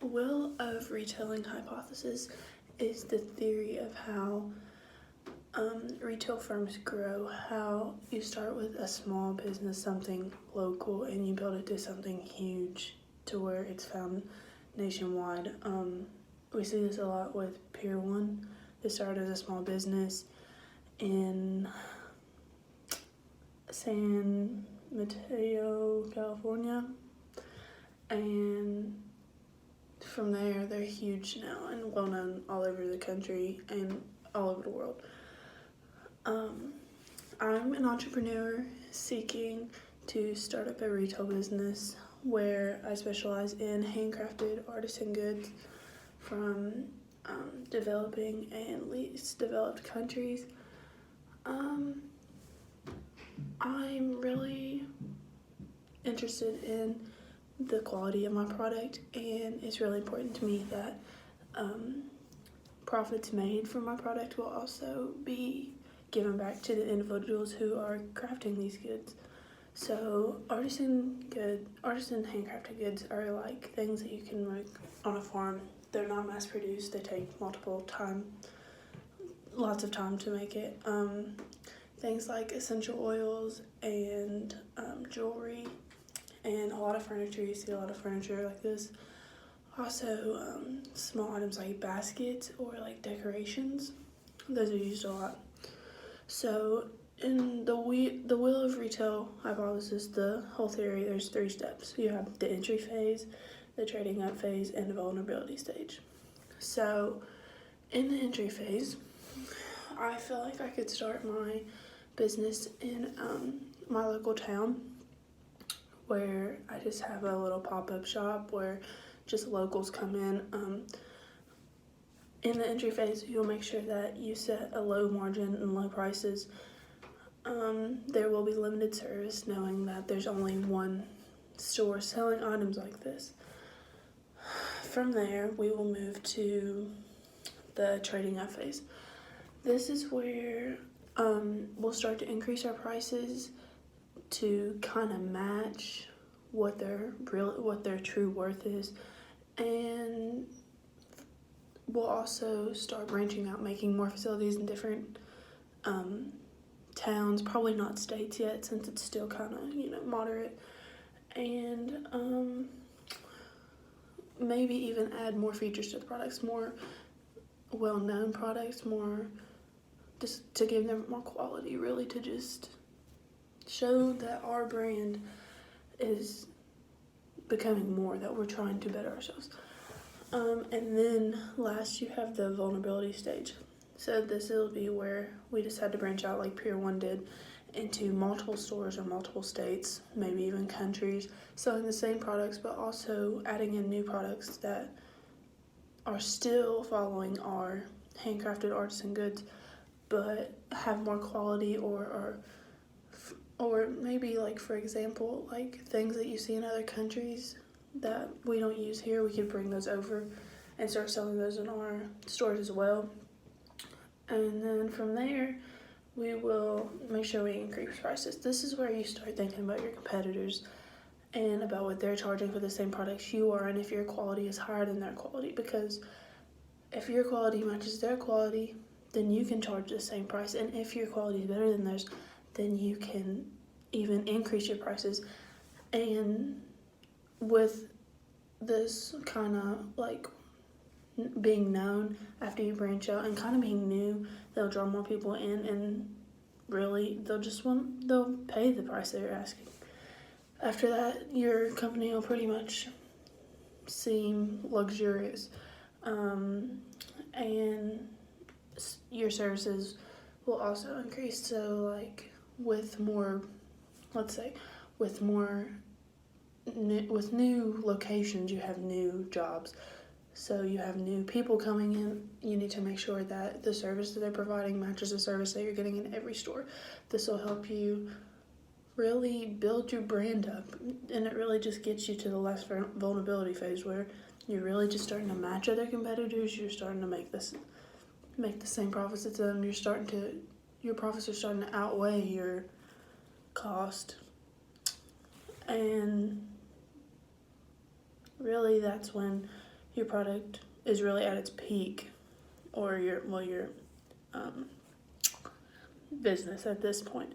Wheel of retailing hypothesis is the theory of how retail firms grow, how you start with a small business, something local, and you build it to something huge to where it's found nationwide. We see this a lot with Pier 1. They started as a small business in San Mateo, California, and from there they're huge now and well known all over the country and all over the world. I'm an entrepreneur seeking to start up a retail business where I specialize in handcrafted artisan goods from developing and least developed countries. I'm really interested in the quality of my product, and it's really important to me that profits made from my product will also be given back to the individuals who are crafting these goods. So artisan handcrafted goods are like things that you can make on a farm. They're not mass produced. They take lots of time to make it. Things like essential oils and jewelry and a lot of furniture. You see a lot of furniture like this. Also, small items like baskets or like decorations. Those are used a lot. So in the wheel of retail hypothesis, the whole theory, there's 3 steps. You have the entry phase, the trading up phase, and the vulnerability stage. So in the entry phase, I feel like I could start my business in my local town, where I just have a little pop-up shop where just locals come in. In the entry phase, you'll make sure that you set a low margin and low prices. There will be limited service, knowing that there's only one store selling items like this. From there, we will move to the trading up phase. This is where we'll start to increase our prices to kind of match what their true worth is, and we'll also start branching out, making more facilities in different towns, probably not states yet since it's still kind of moderate, and maybe even add more features to the products, more well-known products, more just to give them more quality, really to just show that our brand is becoming more, that we're trying to better ourselves. And then last, you have the vulnerability stage. So this will be where we decide to branch out, like Pier 1 did, into multiple stores or multiple states, maybe even countries, selling the same products, but also adding in new products that are still following our handcrafted artisan goods, but have more quality or maybe, like, for example, like things that you see in other countries that we don't use here, we could bring those over and start selling those in our stores as well. And then from there, we will make sure we increase prices. This is where you start thinking about your competitors and about what they're charging for the same products you are, and if your quality is higher than their quality, because if your quality matches their quality, then you can charge the same price, and if your quality is better than theirs, then you can even increase your prices. And with this kind of like being known after you branch out and kind of being new, they'll draw more people in, and really they'll pay the price they're asking. After that, your company will pretty much seem luxurious, and your services will also increase. So like with new locations, you have new jobs. So you have new people coming in. You need to make sure that the service that they're providing matches the service that you're getting in every store. This will help you really build your brand up, and it really just gets you to the last vulnerability phase, where you're really just starting to match other competitors. You're starting to make the same profits as them. Your profits are starting to outweigh your cost, and really that's when your product is really at its peak, or your business at this point.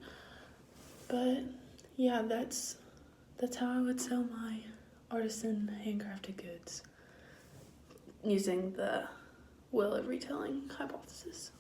But yeah, that's how I would sell my artisan handcrafted goods using the will of retelling hypothesis.